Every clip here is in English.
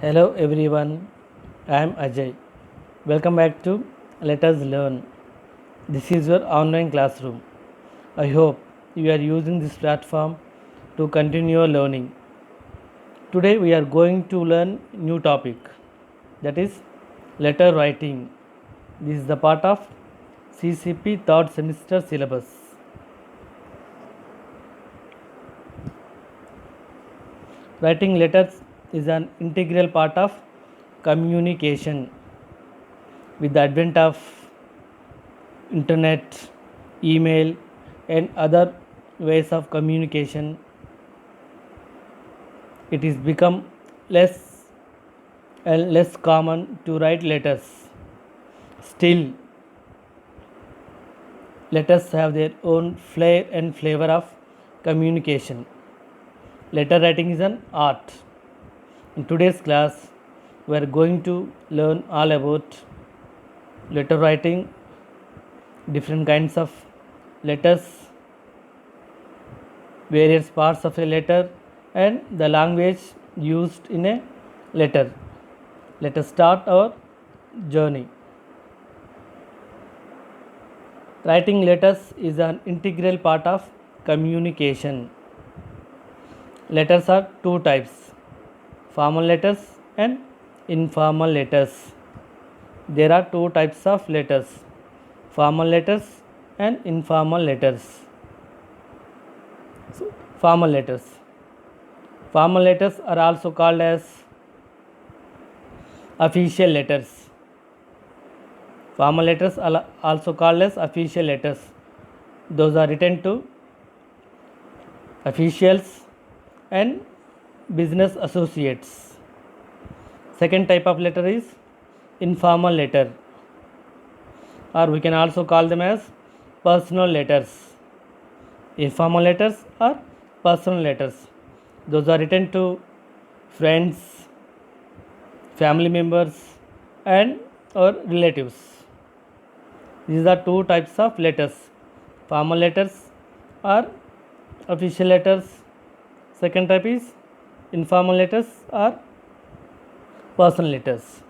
Hello everyone, I am Ajay. Welcome back to Let Us Learn. This is your online classroom. I hope you are using this platform to continue your learning. Today we are going to learn new topic, that is letter writing. This is the part of CCP third semester syllabus. Writing letters is an integral part of communication. With the advent of internet, email, and other ways of communication, it is become less and less common to write letters. Still, letters have their own flair and flavor of communication. Letter writing is an art. In today's class, we are going to learn all about letter writing, different kinds of letters, various parts of a letter, and the language used in a letter. Let us start our journey. Writing letters is an integral part of communication. Letters are two types, formal letters and informal letters. There are two types of letters, formal letters and informal letters. So, formal letters. Formal letters are also called as official letters. Formal letters are also called as official letters. Those are written to officials and business associates. Second type of letter is informal letter, or we can also call them as personal letters. Informal letters are personal letters. Those are written to friends, family members, and or relatives. These are two types of letters. Formal letters are official letters. Second type is informal letters or personal letters.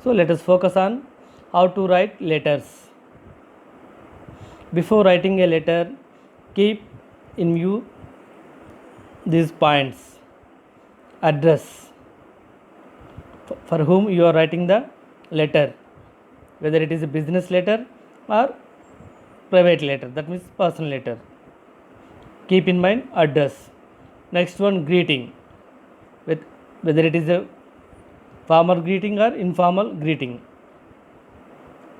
So let us focus on how to write letters. Before writing a letter, keep in view these points. Address, for whom you are writing the letter, whether it is a business letter or private letter, that means personal letter. Keep in mind address. Next one, greeting, with whether it is a formal greeting or informal greeting.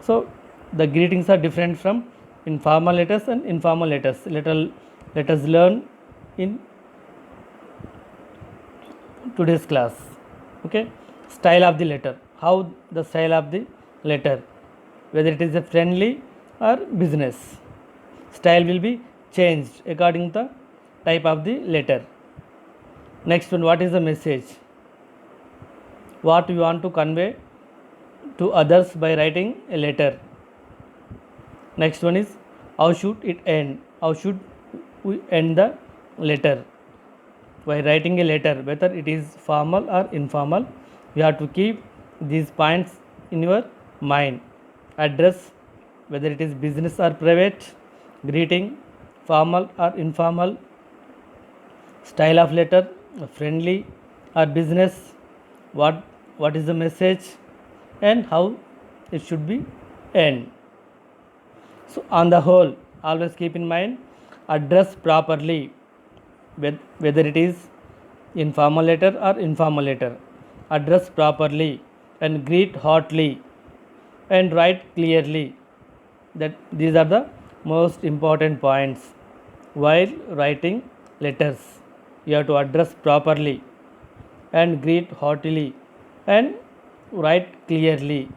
So the greetings are different from informal letters and informal letters. Let us learn in today's class. Okay, style of the letter. How the style of the letter, whether it is a friendly or business, style will be changed according to the type of the letter. Next one, what is the message? What you want to convey to others by writing a letter. Next one is, how should it end? How should we end the letter? By writing a letter, whether it is formal or informal, you have to keep these points in your mind. Address, whether it is business or private, greeting, formal or informal, style of letter, friendly or business, what is the message, and how it should be end. So on the whole, always keep in mind, address properly, whether it is in formal letter or informal letter. Address properly and greet hotly and write clearly. That these are the most important points while writing letters. You have to address properly and greet heartily and write clearly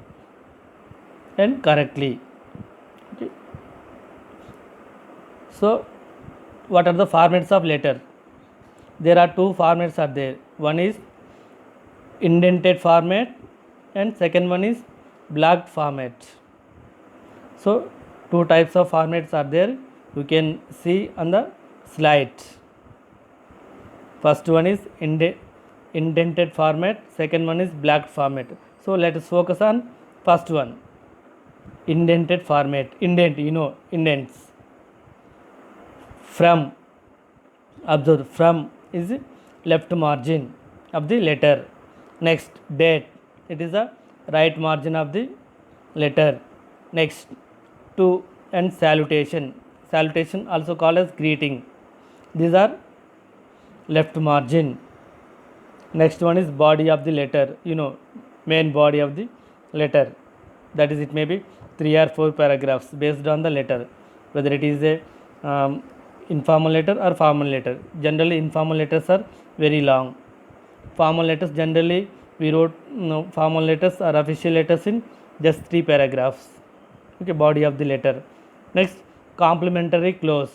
and correctly. Okay. So what are the formats of letter? There are two formats are there. One is indented format and second one is blocked format. So two types of formats are there. You can see on the slide. First one is indented format, second one is black format. So let us focus on first one, indented format. Indent, indents. From, observe, from is left margin of the letter. Next, date, it is the right margin of the letter. Next, to and salutation. Salutation also called as greeting. These are left margin. Next one is body of the letter, main body of the letter. That is, it may be 3 or 4 paragraphs based on the letter, whether it is a informal letter or formal letter. Generally, informal letters are very long. Formal letters, generally, we wrote formal letters or official letters in just 3 paragraphs. Okay, body of the letter. Next, complimentary clause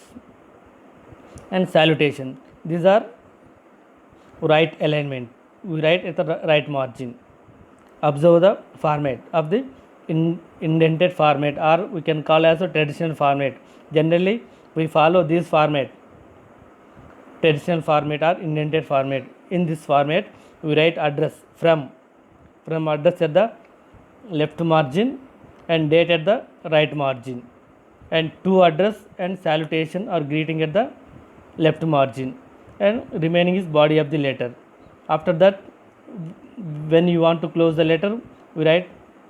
and salutation. These are right alignment. We write at the right margin. Observe the format of the indented format, or we can call as a traditional format. Generally, we follow this format, traditional format or indented format. In this format, we write address from address at the left margin and date at the right margin, and to address and salutation or greeting at the left margin, and remaining is body of the letter. After that, when you want to close the letter, we write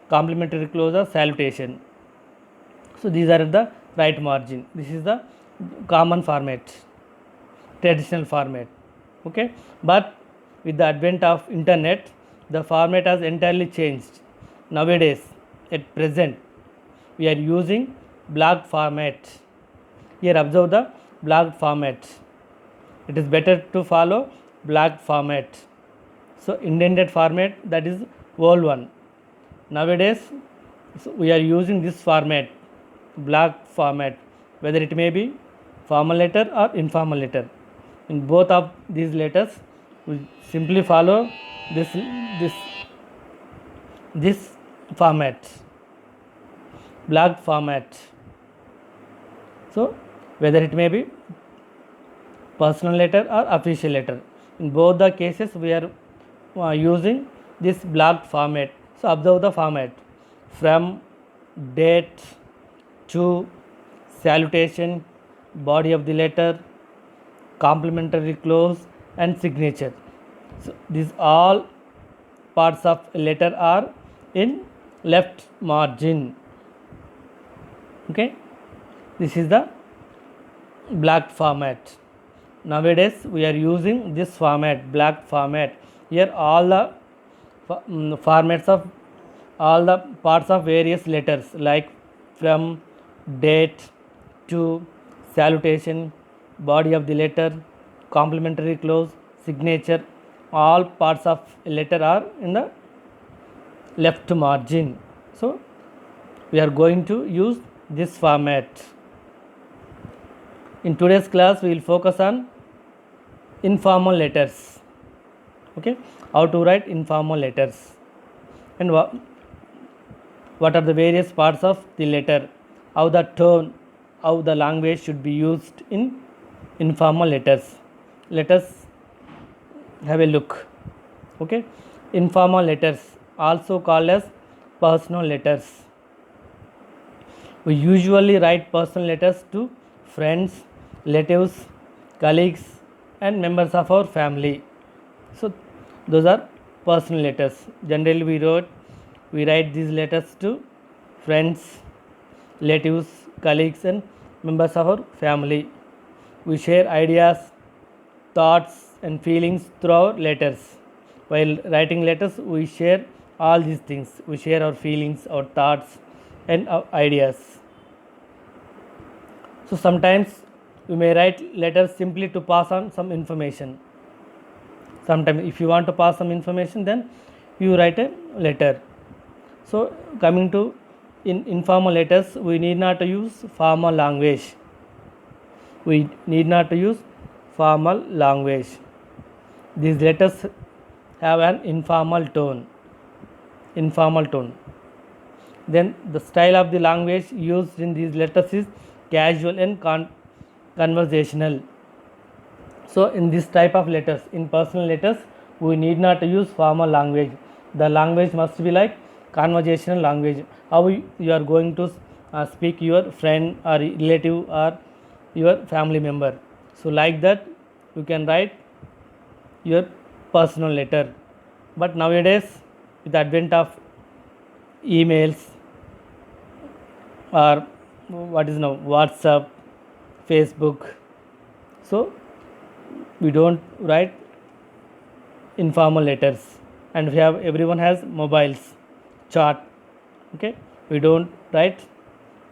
complimentary close or salutation. So these are at the right margin. This is the common format, traditional format. Okay, but with the advent of internet, the format has entirely changed. Nowadays, at present, we are using block format. Here observe the block format. It is better to follow block format. So indented format, that is old one. Nowadays, we are using this format, block format, whether it may be formal letter or informal letter. In both of these letters, we simply follow this format, block format. So whether it may be personal letter or official letter, in both the cases we are using this block format. So observe the format: from, date, to, salutation, body of the letter, complimentary clause, and signature. So these all parts of a letter are in left margin. Okay, this is the block format. Nowadays we are using this format, block format. Here all the formats of all the parts of various letters like from, date, to, salutation, body of the letter, complimentary clause, signature, all parts of a letter are in the left margin. So we are going to use this format. In today's class, we will focus on informal letters. Okay, how to write informal letters, and what are the various parts of the letter, how the tone, how the language should be used in informal letters. Let us have a look. Okay, informal letters, also called as personal letters. We usually write personal letters to friends, relatives, colleagues, and members of our family. So those are personal letters. Generally we write these letters to friends, relatives, colleagues, and members of our family. We share ideas, thoughts, and feelings through our letters. While writing letters, we share all these things. We share our feelings, our thoughts, and our ideas. So sometimes we may write letters simply to pass on some information. Sometimes if you want to pass some information, then you write a letter. So coming to in informal letters, we need not to use formal language. We need not to use formal language. These letters have an informal tone. Then the style of the language used in these letters is casual and conversational. So in this type of letters, in personal letters, We need not use formal language. The language must be like conversational language. How you are going to speak your friend or relative or your family member. So like that you can write your personal letter. But nowadays, with the advent of emails or what is now WhatsApp, Facebook, so we don't write informal letters, and we have everyone has mobiles, chat. Okay, we don't write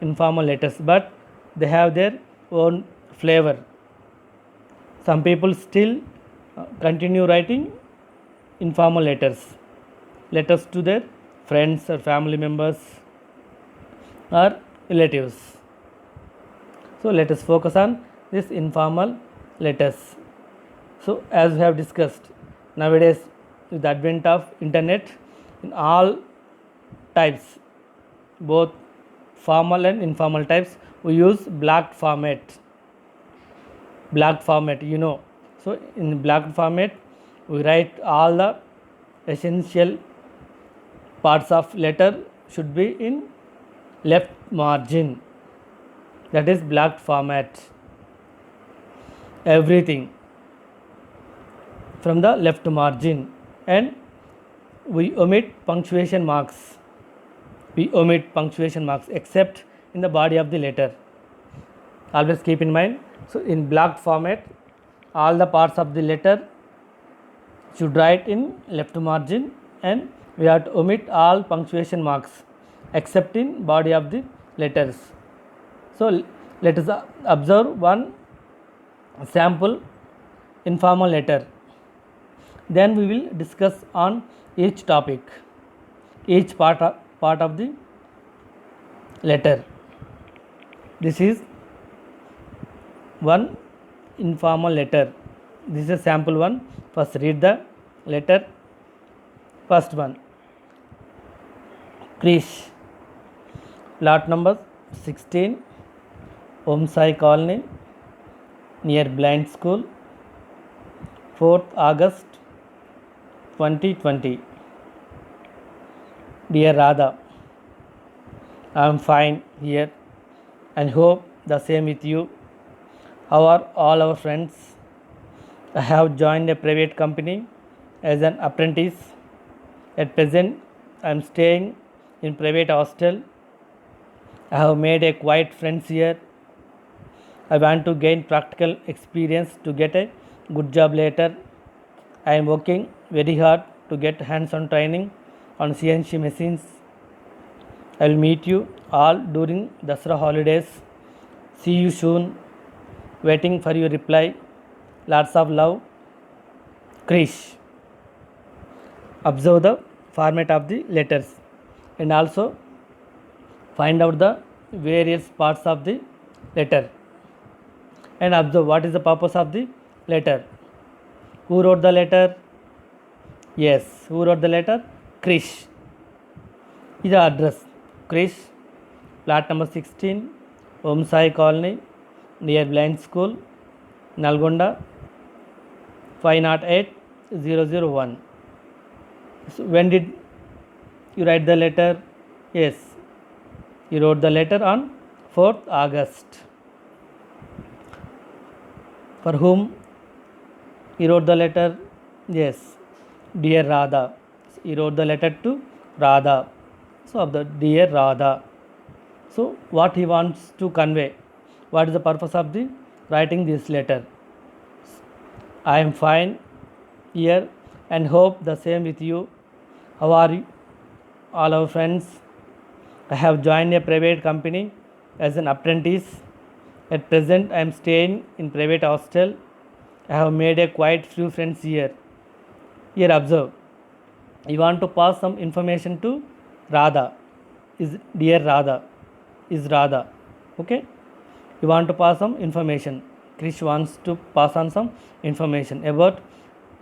informal letters, but they have their own flavor. Some people still continue writing informal letters to their friends or family members or relatives. So let us focus on this informal letters. So as we have discussed, nowadays with the advent of internet, in all types, both formal and informal types, we use block format. So in block format we write all the essential parts of letter should be in left margin. That is blocked format. Everything from the left margin, and we omit punctuation marks. Except in the body of the letter. Always keep in mind. So in blocked format, all the parts of the letter should write in left margin, and we have to omit all punctuation marks except in body of the letters. So let us observe one sample informal letter. Then we will discuss on each topic, each part of the letter. This is one informal letter. This is a sample one. First read the letter. First one, Krish, plot number 16, Om Sai Colony, near Blind School, 4th August 2020. Dear Radha, I am fine here and hope the same with you. How are all our friends? I have joined a private company as an apprentice. At present, I am staying in private hostel. I have made a quiet friends here. I want to gain practical experience to get a good job later. I am working very hard to get hands-on training on CNC machines. I will meet you all during Dasra holidays. See you soon. Waiting for your reply. Lots of love, Krish. Observe the format of the letters and also find out the various parts of the letter and observe what is the purpose of the letter. Who wrote the letter? Yes, who wrote the letter? Krish. Is the address Krish, plot number 16, Om Sai Colony, near Blind School, Nalgonda, 508001. So when did you write the letter? Yes, you wrote the letter on 4th August. For whom you wrote the letter? Yes, dear Radha. You wrote the letter to Radha. So of the dear Radha. So what he wants to convey? What is the purpose of the writing this letter? I am fine here and hope the same with you. How are you? All our friends? I have joined a private company as an apprentice. At present, I am staying in private hostel. I have made a quite few friends here. Here observe. You want to pass some information to Radha. Is dear Radha. Is Radha. Okay? You want to pass some information. Krish wants to pass on some information about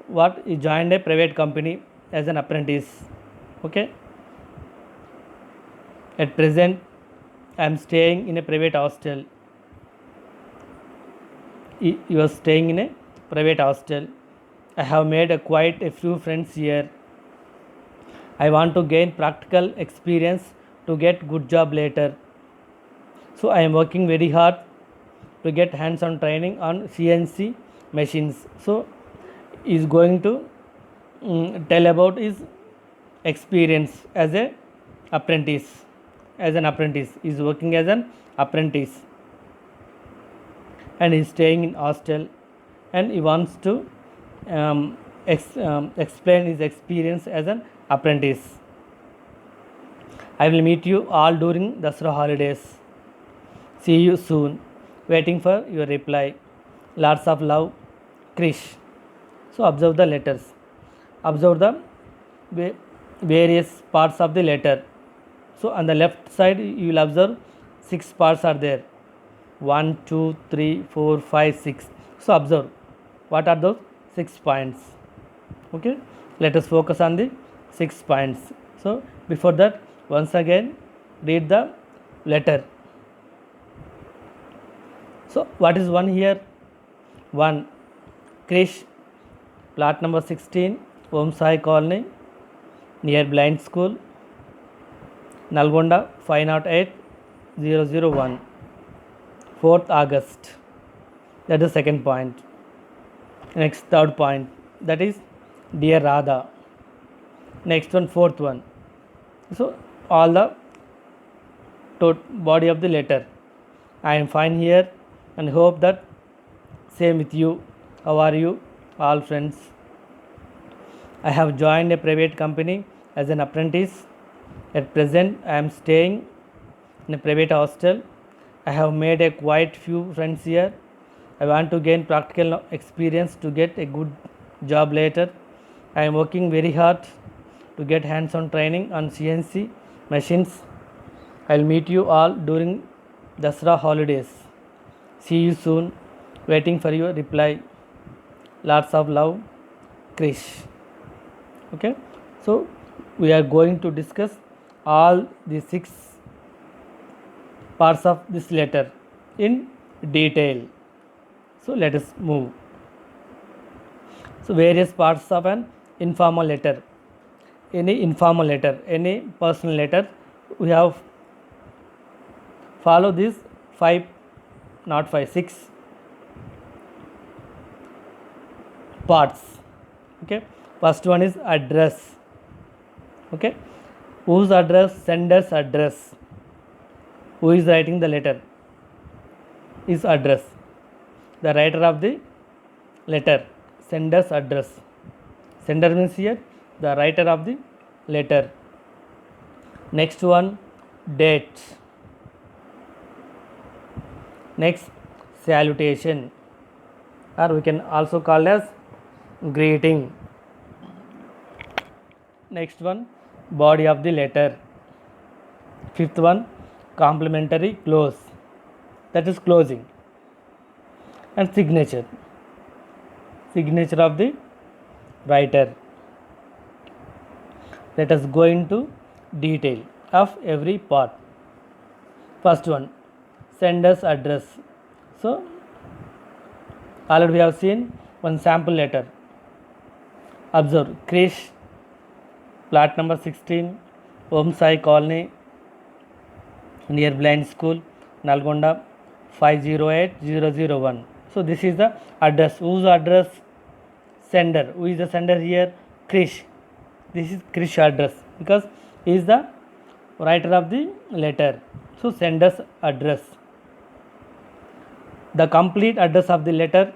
what he joined a private company as an apprentice. Okay? At present, I am staying in a private hostel. You are staying in a private hostel. I have made quite a few friends here. I want to gain practical experience to get good job later. So I am working very hard to get hands-on training on CNC machines. So is going to tell about his experience as a apprentice. As an apprentice, is working as an apprentice, and he's staying in hostel, and he wants to explain his experience as an apprentice. I will meet you all during Dasra holidays. See you soon. Waiting for your reply. Lots of love, Krish. So observe the letters. Observe the various parts of the letter. So on the left side you will observe 6 parts are there. 1, 2, 3, 4, 5, 6. So observe what are those 6 points. Okay, let us focus on the 6 points. So before that, once again read the letter. So what is 1 here? 1, Krish, plot number 16, Om Sai Colony, near Blind School, Nalgonda 508001, 4th August. That is the second point. Next, third point, that is Dear Radha. Next one, fourth one. So all the body of the letter. I am fine here and hope that same with you. How are you all friends? I have joined a private company as an apprentice. At present, I am staying in a private hostel. I have made a quite few friends here. I want to gain practical experience to get a good job later. I am working very hard to get hands-on training on CNC machines. I will meet you all during Dasra holidays. See you soon. Waiting for your reply. Lots of love, Krish. Okay, so we are going to discuss all the 6 parts of this letter in detail. So let us move. So various parts of an informal letter. Any informal letter, any personal letter, we have follow these 5, not 5, 6 parts. Okay, first one is address. Okay, whose address? Sender's address. Who is writing the letter? His address. The writer of the letter, sender's address. Sender means here the writer of the letter. Next one, date. Next, salutation, or we can also call as greeting. Next one, body of the letter. Fifth one, complimentary close, that is closing. And signature, signature of the writer. Let us go into detail of every part. First one, sender's address. So already we have seen one sample letter. Observe, Krish, plot number 16, Om Sai Colony, near Blind School, Nalgonda 508001. So this is the address. Whose address? Sender. Who is the sender here? Krish. This is Krish address because he is the writer of the letter. So sender's address. The complete address of the letter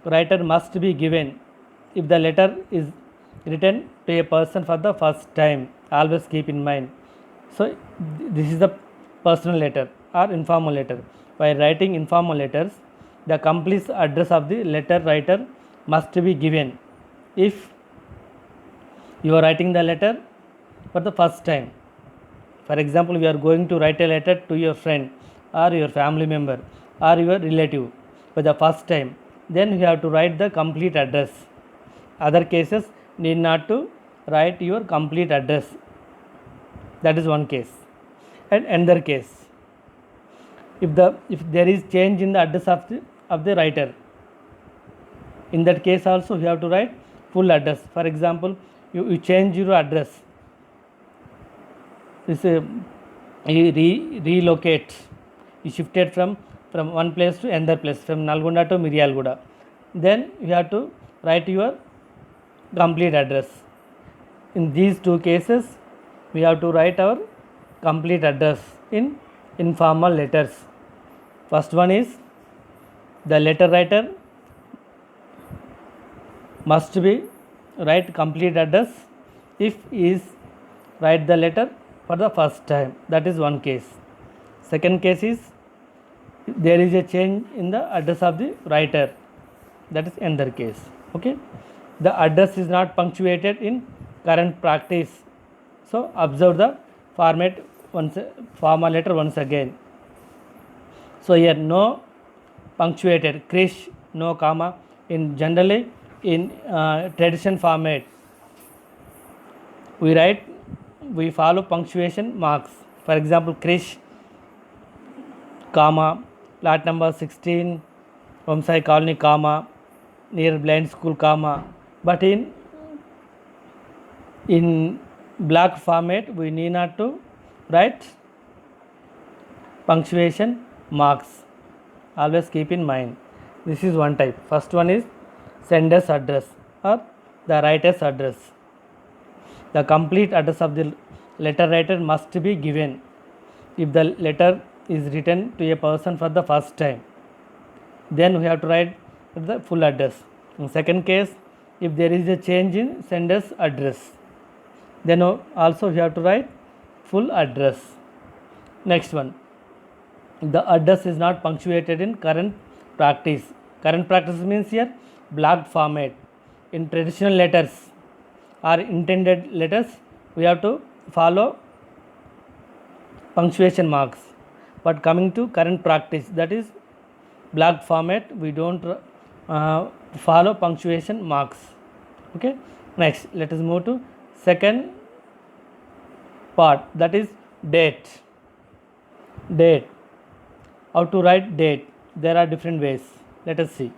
writer must be given if the letter is written to a person for the first time. Always keep in mind. So this is the personal letter or informal letter. While writing informal letters, the complete address of the letter writer must be given if you are writing the letter for the first time. For example, we are going to write a letter to your friend or your family member or your relative for the first time, then you have to write the complete address. Other cases need not to write your complete address. That is one case. And another case, if there is change in the address of the writer, in that case also you have to write full address. For example, you change your address. This you relocate. You shifted from one place to another place, from Nalgonda to Miryalguda. Then you have to write your complete address. In these two cases, we have to write our complete address in informal letters. First one is the letter writer must be write complete address if he is write the letter for the first time. That is one case. Second case is there is a change in the address of the writer. That is another case. Okay. The address is not punctuated in current practice. So observe the formal letter once again. So here no punctuated, Krish, no comma. In generally in tradition format, we follow punctuation marks. For example, Krish, comma, plot number 16, Vamsai Colony, comma, near blind school, comma. But in block format, we need not to write punctuation marks. Always keep in mind. This is one type. First one is sender's address or the writer's address. The complete address of the letter writer must be given if the letter is written to a person for the first time. Then we have to write the full address. In second case, if there is a change in sender's address, then also we have to write full address. Next one, the address is not punctuated in current practice. Current practice means here blocked format. In traditional letters or intended letters, we have to follow punctuation marks. But coming to current practice, that is blocked format, we don't follow punctuation marks. Okay. Next, let us move to second part, that is date. Date. How to write date? There are different ways. Let us see.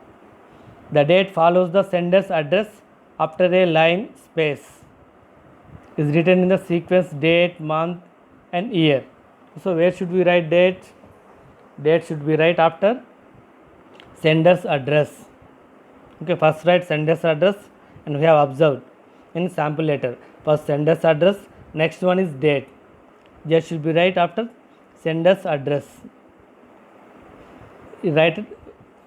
The date follows the sender's address after a line space. Is written in the sequence date, month and year. So where should we write date? Date should be right after sender's address. Okay, first write sender's address, and we have observed in sample letter. First sender's address, next one is date. There should be right after sender's address.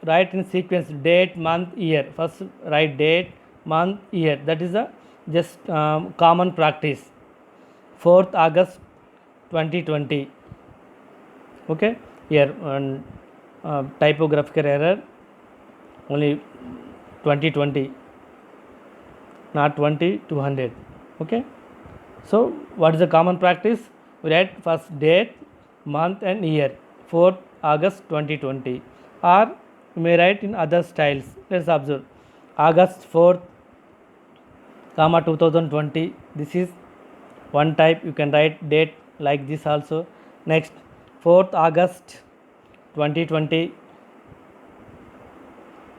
Write in sequence date, month, year. First write date, month, year. That is a just common practice. 4th August 2020. Okay, here typographical error, only 2020, not 200. Okay, so what is the common practice? We write first date, month and year. 4th August 2020, or you may write in other styles. Let's observe August 4th, 2020. This is one type. You can write date like this also. Next, 4th August 2020.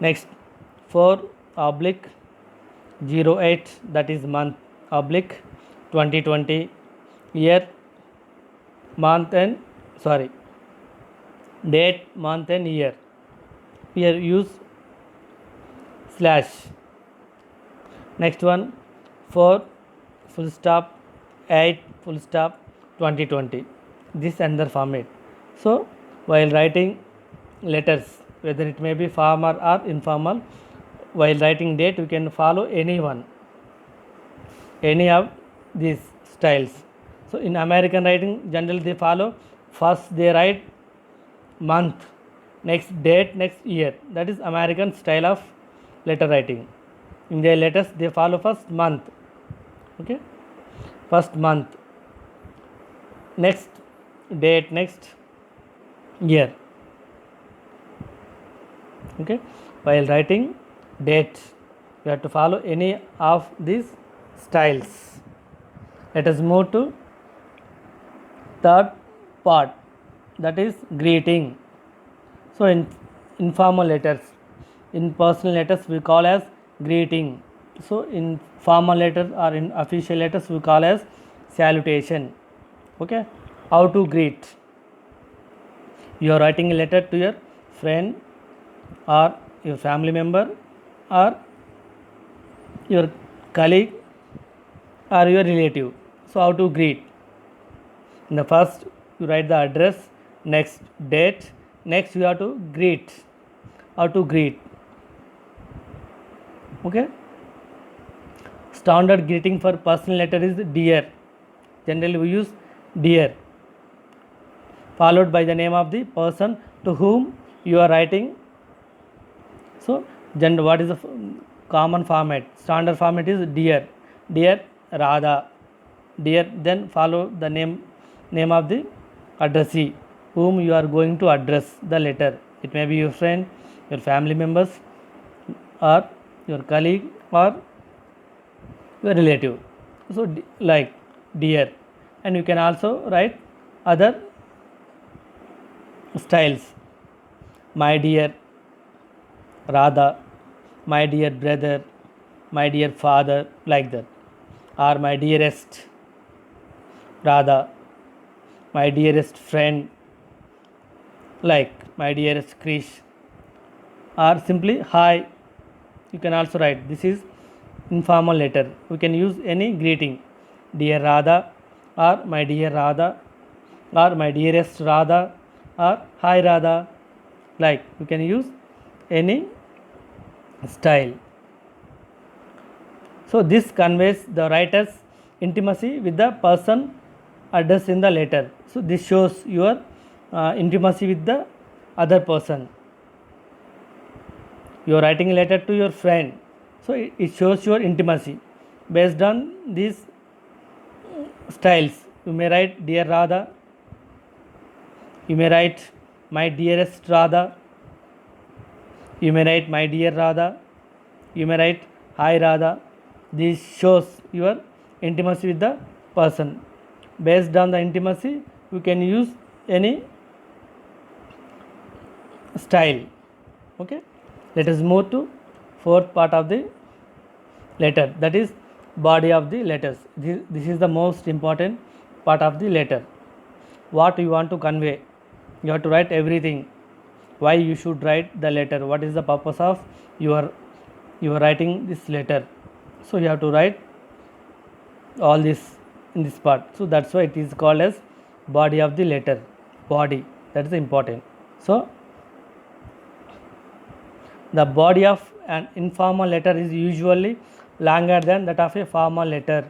Next, 4/08, that is month, oblique 2020, year, month and date, month and year. Here use slash. Next one, 4 full stop 8 full stop 2020. This another format. So while writing letters, whether it may be formal or informal, while writing date we can follow any of these styles. So in American writing, generally they follow first they write month, next date, next year. That is American style of letter writing. In their letters they follow first month. Okay, first month, next date, next year. Okay, while writing date we have to follow any of these styles. Let us move to third part, that is greeting. So in informal letters, in personal letters we call as greeting. So in formal letters or in official letters we call as salutation. Okay, how to greet? You are writing a letter to your friend or your family member or your colleague or your relative. So how to greet? In the first you write the address, next date, next you have to greet. How to greet? Okay. Standard greeting for personal letter is dear. Generally we use dear, followed by the name of the person to whom you are writing. So what is the common format? Standard format is dear. Dear Radha. Dear, then follow the name of the addressee whom you are going to address the letter. It may be your friend, your family members, or your colleague, or your relative. So like dear, and you can also write other styles. My dear Radha, my dear brother, my dear father, like that, or my dearest Radha, my dearest friend, like my dearest Krish, or simply hi. You can also write. This is informal letter. We can use any greeting, dear Radha, or my dear Radha, or my dearest Radha, or hi Radha. Like you can use any style. So this conveys the writer's intimacy with the person addressed in the letter. So this shows your intimacy with the other person. You are writing a letter to your friend, so it shows your intimacy. Based on these styles, you may write dear Radha, you may write my dearest Radha, you may write my dear Radha, you may write hi Radha. This shows your intimacy with the person. Based on the intimacy, you can use any style. Okay, let us move to fourth part of the letter, that is body of the letters. This is the most important part of the letter. What you want to convey, you have to write everything. Why you should write the letter, what is the purpose of your writing this letter. So you have to write all this in this part. So that's why it is called as body of the letter. Body, that is important. So the body of an informal letter is usually longer than that of a formal letter.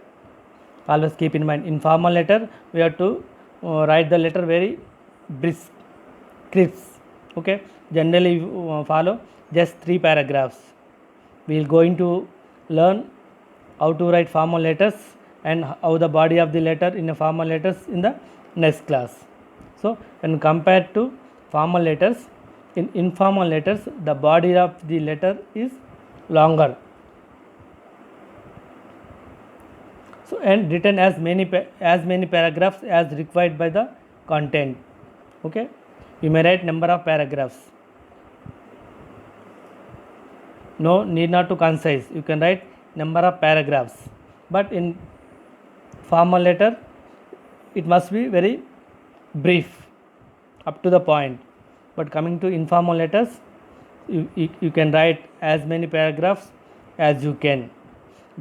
Always keep in mind, informal letter we have to write the letter very brisk, crisp. Okay, generally follow just 3 paragraphs. We will going to learn how to write formal letters and how the body of the letter in a formal letters in the next class. So when compared to formal letters, in informal letters the body of the letter is longer, so and written as many paragraphs as required by the content. Okay, you may write number of paragraphs. No need not to concise, you can write number of paragraphs, but in formal letter it must be very brief, up to the point. But coming to informal letters, you can write as many paragraphs as you can,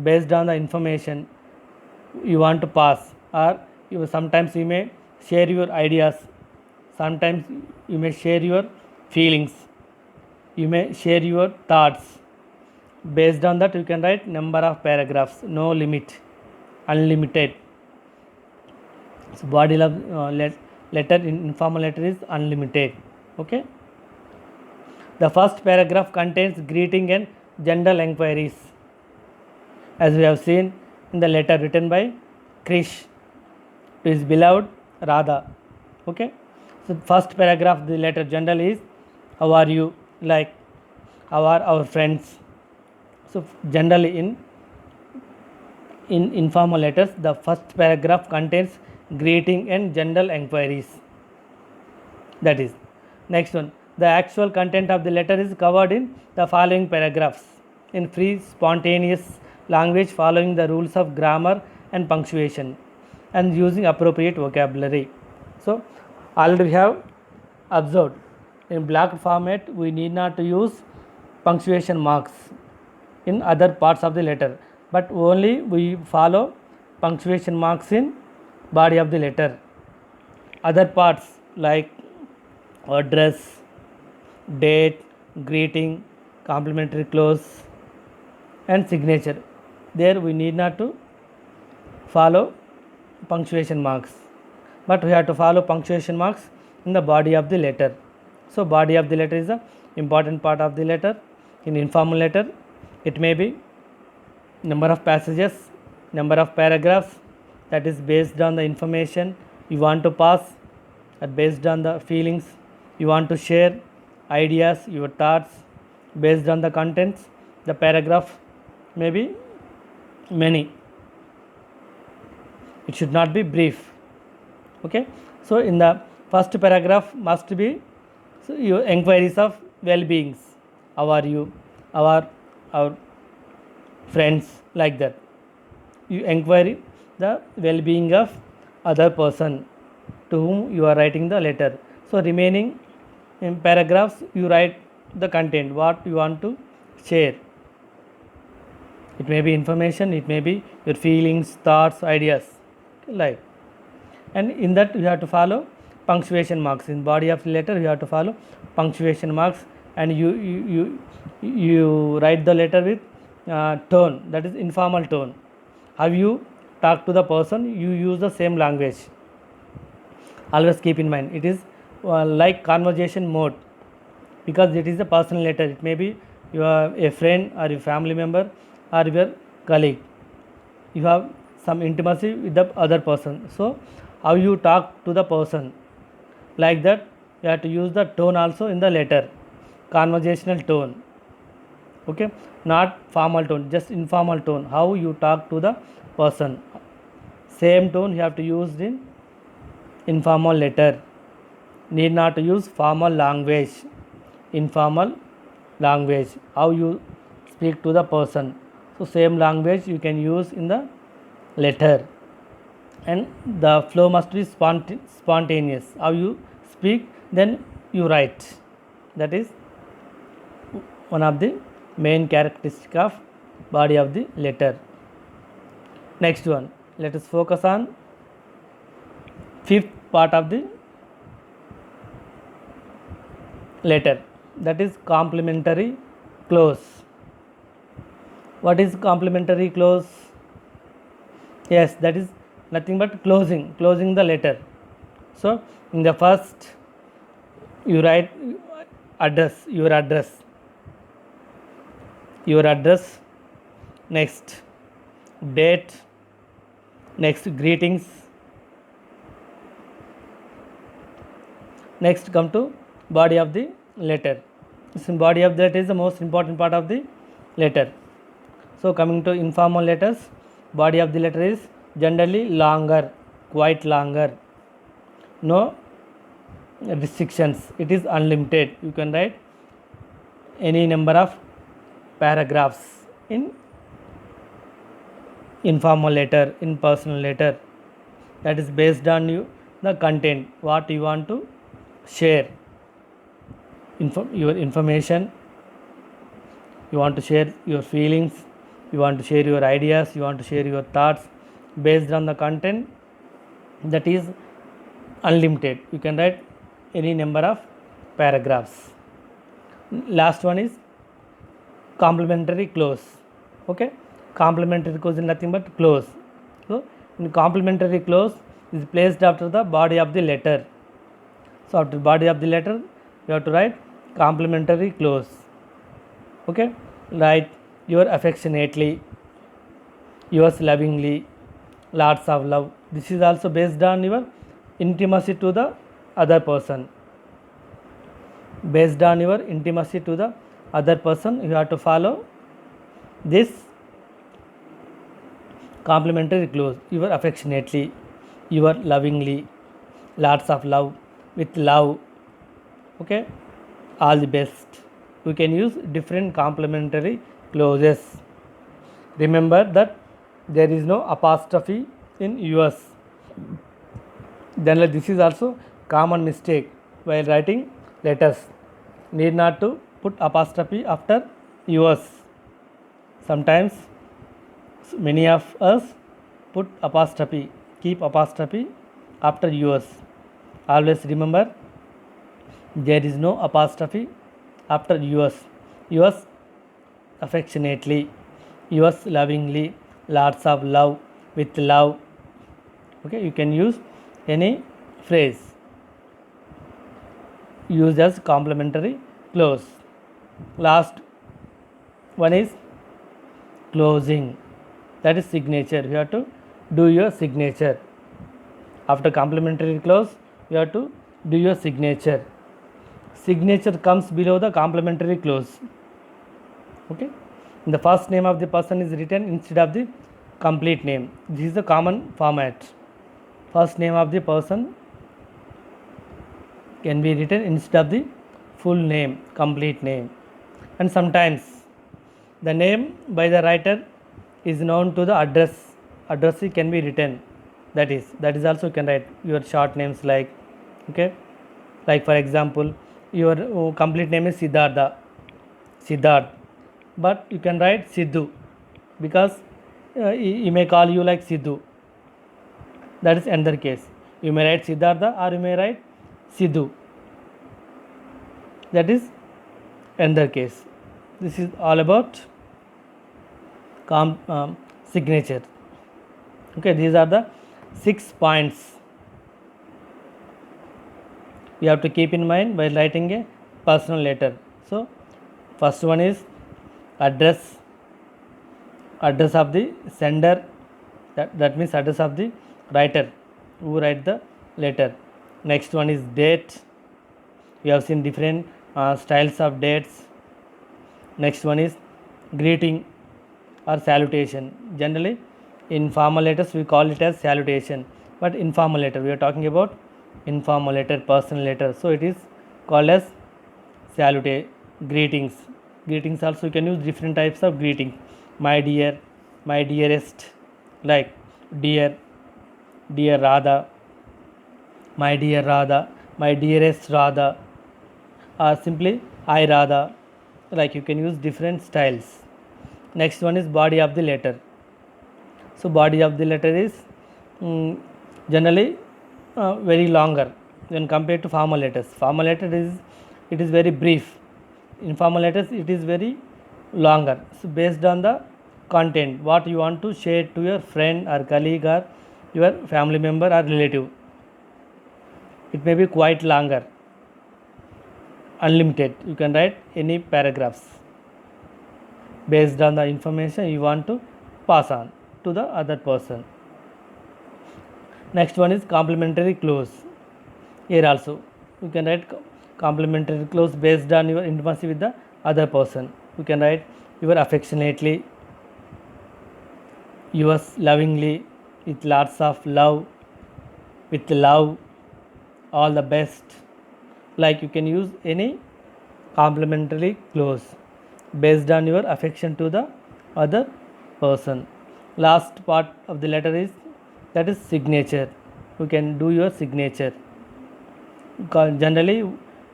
based on the information you want to pass, or sometimes you may share your ideas, sometimes you may share your feelings, you may share your thoughts. Based on that you can write number of paragraphs, no limit, unlimited. So body of letter in informal letter is unlimited. Okay, the first paragraph contains greeting and general enquiries, as we have seen in the letter written by Krish to his beloved Radha. Okay, so first paragraph of the letter general is how are you, like how are our friends. So generally in informal letters the first paragraph contains greeting and general enquiries. That is, next one, the actual content of the letter is covered in the following paragraphs in free, spontaneous, language following the rules of grammar and punctuation and using appropriate vocabulary. So already we have observed in blocked format we need not to use punctuation marks in other parts of the letter, but only we follow punctuation marks in body of the letter. Other parts like address, date, greeting, complimentary clause and signature, there we need not to follow punctuation marks, but we have to follow punctuation marks in the body of the letter. So body of the letter is the important part of the letter. In informal letter it may be number of passages, number of paragraphs, that is based on the information you want to pass, and based on the feelings you want to share, ideas, your thoughts, based on the contents. The paragraph may be many, it should not be brief. Okay, so in the first paragraph must be your enquiries of well-beings, how are you, how are our friends, like that you inquiry the well-being of other person to whom you are writing the letter. So remaining in paragraphs you write the content, what you want to share. It may be information, it may be your feelings, thoughts, ideas, like. And in that you have to follow punctuation marks. In body of the letter you have to follow punctuation marks, and you write the letter with tone, that is informal tone. How you talk to the person, you use the same language. Always keep in mind it is like conversation mode, because it is a personal letter. It may be you are a friend or a family member or your colleague, you have some intimacy with the other person. So how you talk to the person, like that you have to use the tone also in the letter, conversational tone. Okay, not formal tone, just informal tone, how you talk to the person. Same tone you have to use in informal letter. Need not to use formal language. Informal language, how you speak to the person. So same language you can use in the letter, and the flow must be spontaneous. How you speak, then you write. That is one of the main characteristic of body of the letter. Next one, let us focus on fifth part of the letter, that is complementary clause. What is complementary clause? Yes, that is nothing but closing the letter. So in the first you write address, your address, next date, next greetings, next come to body of the letter. This body of the letter is the most important part of the letter. So coming to informal letters, body of the letter is generally longer, quite longer, no restrictions, it is unlimited. You can write any number of paragraphs in informal letter, in personal letter. That is based on you the content, what you want to share, your information, you want to share your feelings, you want to share your ideas, you want to share your thoughts. Based on the content, that is unlimited, you can write any number of paragraphs. Last one is complementary clause. Okay, complementary clause is nothing but clause. So in complementary clause is placed after the body of the letter. So after body of the letter you have to write complementary clause. Okay, write your affectionately, yours lovingly, lots of love. This is also based on your intimacy to the other person. Based on your intimacy to the other person, you have to follow this complementary clause. Your affectionately, your lovingly, lots of love, with love. Okay, all the best. We can use different complementary clauses. Remember that there is no apostrophe in yours. Then this is also common mistake while writing letters. Need not to put apostrophe after yours. Sometimes many of us put apostrophe, keep apostrophe after yours. Always remember there is no apostrophe after yours. Yours affectionately, yours lovingly, lots of love, with love. Okay, you can use any phrase used as complementary clause. Last one is closing, that is signature. You have to do your signature. After complementary clause, you have to do your signature. Signature comes below the complementary clause. Okay, the first name of the person is written instead of the complete name. This is the common format. First name of the person can be written instead of the full name, complete name. And sometimes the name by the writer is known to the address. Addressee can be written. That is also you can write your short names like, okay, like for example, your complete name is Siddharth, but you can write Sidhu because he may call you like Sidhu. That is another case. You may write Siddhartha or you may write Sidhu. That is another case. This is all about signature. Okay, these are the 6 points you have to keep in mind while writing a personal letter. So, first one is address of the sender, that means address of the writer who write the letter. Next one is date. We have seen different styles of dates. Next one is greeting or salutation. Generally in formal letters we call it as salutation, but informal letter we are talking about informal letter, personal letter, so it is called as greetings. Greetings also you can use different types of greeting. My dear, my dearest, like dear Radha, my dear Radha, my dearest Radha, or simply I Radha. Like you can use different styles. Next one is body of the letter. So body of the letter is generally very longer when compared to formal letters. Formal letter is very brief. Informal letters it is very longer. So based on the content, what you want to share to your friend or colleague or your family member or relative, it may be quite longer, unlimited. You can write any paragraphs based on the information you want to pass on to the other person. Next one is complementary clause. Here also you can write complementary clause based on your intimacy with the other person. You can write your affectionately, yours lovingly, with lots of love, with love, all the best. Like you can use any complementary clause based on your affection to the other person. Last part of the letter is that is signature. You can do your signature. Generally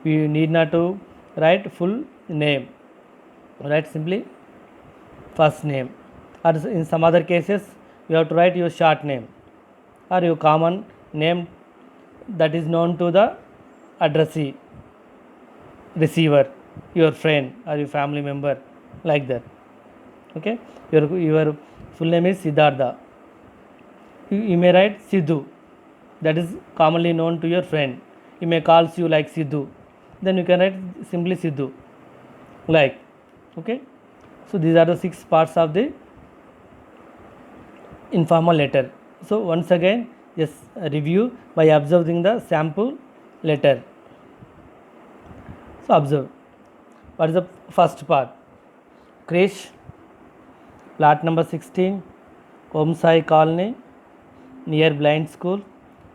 we need not to write full name, write simply first name, or in some other cases you have to write your short name or your common name that is known to the addressee, receiver, your friend or your family member, like that. Okay, your full name is Siddhartha. You may write Sidhu, that is commonly known to your friend. He may calls you like Sidhu, then you can write simply Sidhu, like. Okay, so these are the 6 parts of the informal letter. So once again just review by observing the sample letter. So observe. What is the first part? Krish, plot number 16, Om Sai Colony, near Blind School,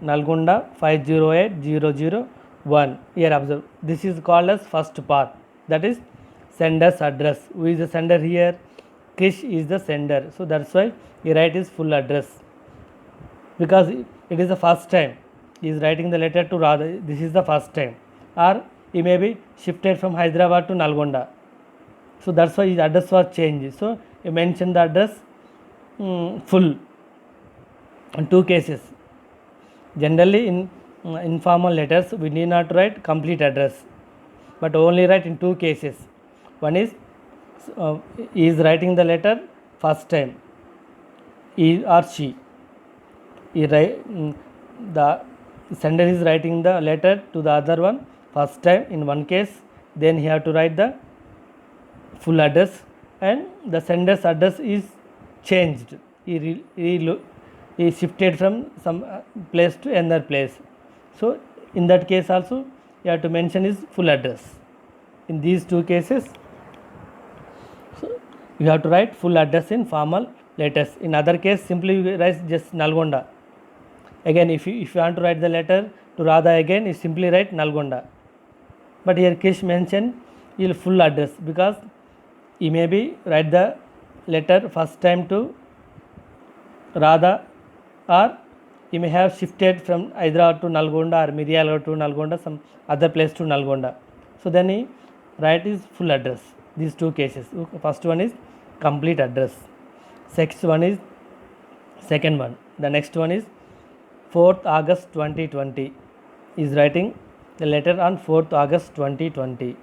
Nalgonda 508001. Here observe. This is called as first part. That is sender's address. Who is the sender here? Krish is the sender. So that's why he write his full address, because it is the first time he is writing the letter to Radha. This is the first time, or he may be shifted from Hyderabad to Nalgonda. So that's why his address was changed. So he mentioned the address full in two cases. Generally in informal letters we need not write complete address, but only write in two cases. One is he is writing the letter first time, he or she. The sender is writing the letter to the other one first time in one case, then he have to write the full address, and the sender's address is changed. He shifted from some place to another place. So in that case also you have to mention his full address. In these two cases, so you have to write full address in formal letters. In other case, simply you write just Nalgonda. Again, if you want to write the letter to Radha again, you simply write Nalgonda. But here Krish mentioned his full address, because he may be write the letter first time to Radha, or he may have shifted from Hyderabad to Nalgonda or Miryalagar to Nalgonda, some other place to Nalgonda. So then he write his full address. These two cases. First one is complete address. Second one. The next one is 4th August 2020. He is writing the letter on 4th August 2020.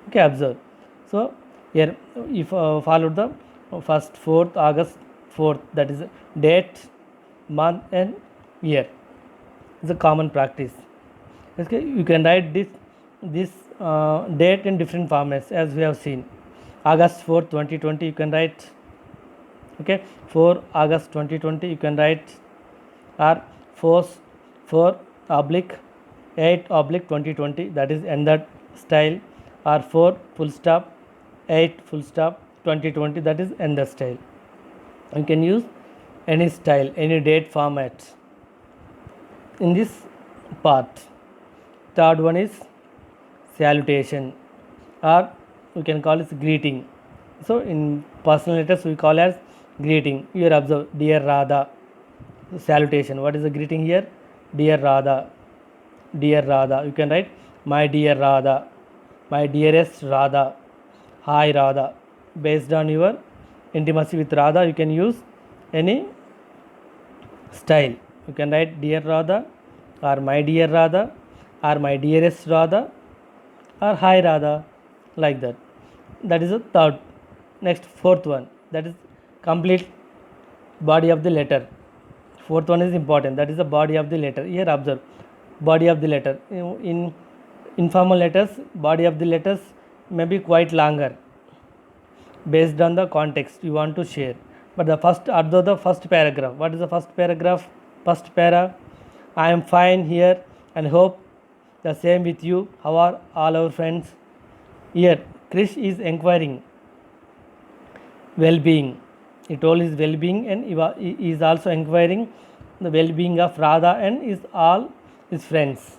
Okay, observe. So here if follow the first 4th August 4th, that is date, month and year. It's a common practice. Okay, you can write this date in different formats as we have seen. August 4th 2020 you can write, okay, 4 August 2020 you can write, or 4/8/2020, that is ended style, or 4 full stop 8 full stop 2020, that is ended style. You can use any style, any date format in this part. Third one is salutation, or we can call it greeting. So in personal letters we call as greeting. Here observe, dear Radha, salutation. What is the greeting here? Dear Radha, dear Radha. You can write my dear Radha, my dearest Radha, hi Radha. Based on your intimacy with Radha, you can use any style. You can write dear Radha, or my dear Radha, or my dearest Radha, or hi Radha, like that. That is the third. Next, fourth one, that is complete body of the letter. Fourth one is important, that is the body of the letter. Here observe, body of the letter. In informal letters, body of the letters may be quite longer based on the context you want to share. But the first paragraph, what is the first paragraph? First para, I am fine here and hope the same with you. How are all our friends? Here Krish is inquiring well-being. He told his well-being, and he is also inquiring the well-being of Radha and all his friends.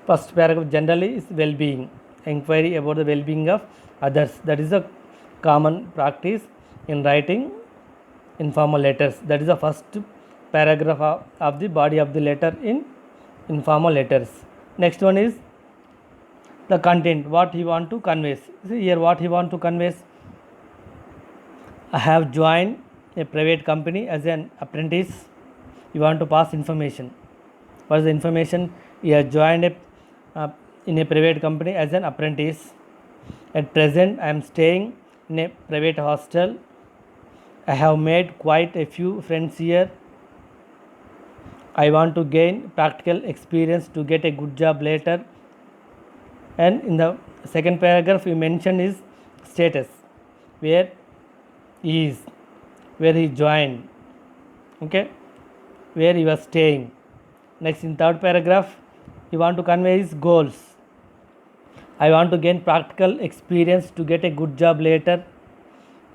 First paragraph generally is well-being, inquiry about the well-being of others. That is a common practice in writing informal letters. That is the first paragraph of the body of the letter in informal letters. Next one is the content, what he want to convey. See here what he want to convey. I have joined a private company as an apprentice. You want to pass information. What is the information? He has joined in a private company as an apprentice. At present, I am staying in a private hostel. I have made quite a few friends here. I want to gain practical experience to get a good job later. And in the second paragraph, you mention his status, where he is, where he joined, okay, where he was staying. Next, in third paragraph, you want to convey his goals. I want to gain practical experience to get a good job later.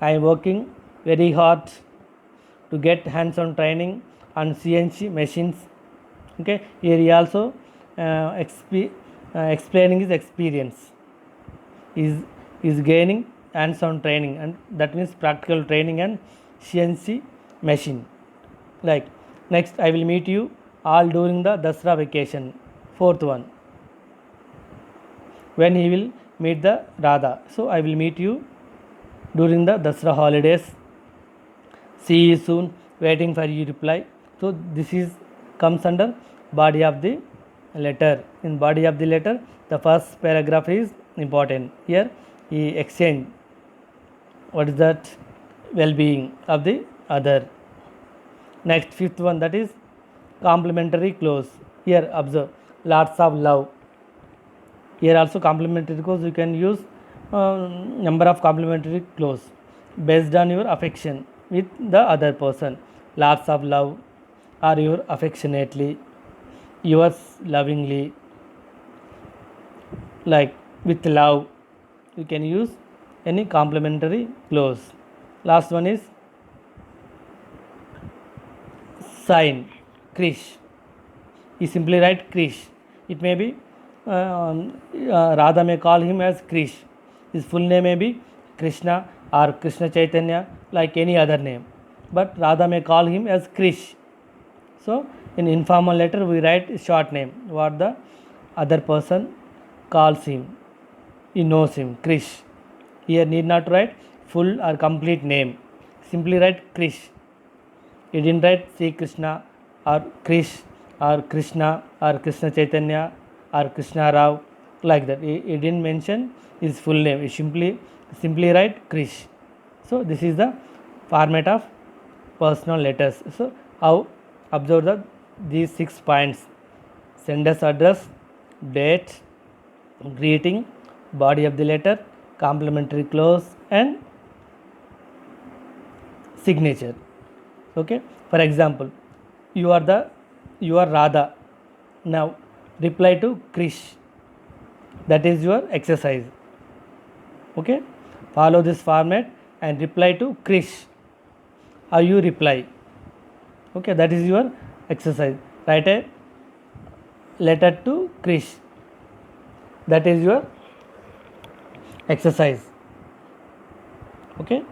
I am working very hard to get hands-on training on CNC machines. Okay, here he also explaining his experience. Is gaining hands-on training, and that means practical training and CNC machine. Like next, I will meet you all during the Dasra vacation. Fourth one, when he will meet the Radha. So I will meet you during the Dasra holidays. See you soon. Waiting for your reply. So this is comes under body of the letter. In body of the letter, the first paragraph is important. Here he exchange what is that well-being of the other. Next, fifth one, that is complementary clause. Here observe lots of love. Here also complementary clause you can use number of complementary clause based on your affection with the other person. Lots of love, or your affectionately, yours lovingly. Like with love, you can use any complementary clause. Last one is sign, Krish. You simply write Krish. It may be Radha may call him as Krish. His full name may be Krishna or Krishna Chaitanya, like any other name. But Radha may call him as Krish. So in informal letter we write short name, what the other person calls him. He knows him, Krish. Here need not write full or complete name. Simply write Krish. He didn't write Sri Krishna or Krish or Krishna or Krishna Chaitanya or Krishna Rao, like that. He didn't mention his full name. He simply write Krish. So this is the format of personal letters. So how observe these 6 points: sender's address, date, greeting, body of the letter, complementary clause, and signature. Okay, for example, you are Radha. Now reply to Krish. That is your exercise. Okay, follow this format and reply to Krish. How you reply? Okay, that is your exercise. Write a letter to Krish. That is your exercise. Okay,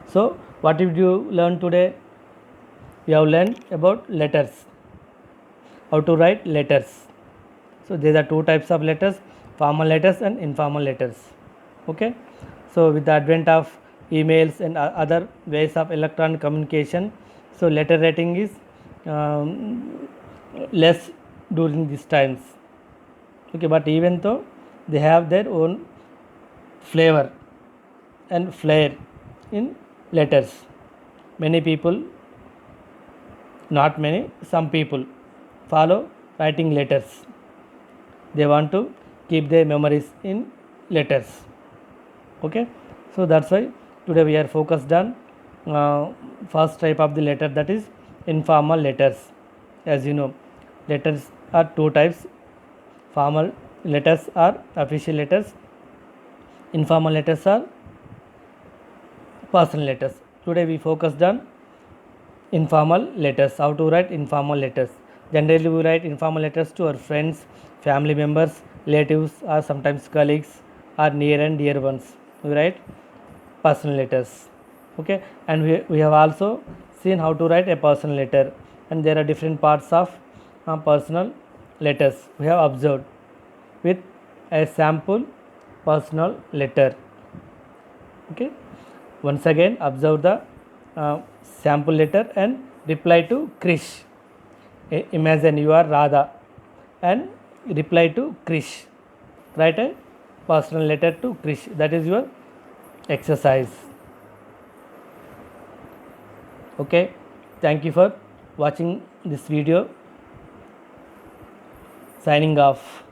so what did you learn today? You have learned about letters, how to write letters. So there are 2 types of letters: formal letters and informal letters. Okay, so with the advent of emails and other ways of electronic communication, so letter writing is less during these times. Okay, but even though they have their own flavor and flair in letters, many people, not many, some people follow writing letters. They want to keep their memories in letters. Okay, so that's why today we are focused on first type of the letter, that is informal letters. As you know, letters are 2 types: formal letters are official letters, informal letters are personal letters. Today we focused on informal letters, how to write informal letters. Generally we write informal letters to our friends, family members, relatives, or sometimes colleagues, or near and dear ones. We write personal letters. Okay, and we have also seen how to write a personal letter, and there are different parts of personal letters we have observed with a sample personal letter. Okay, once again observe the sample letter and reply to Krish. Imagine you are Radha and reply to Krish. Write a personal letter to Krish. That is your exercise. Okay, thank you for watching this video. Signing off.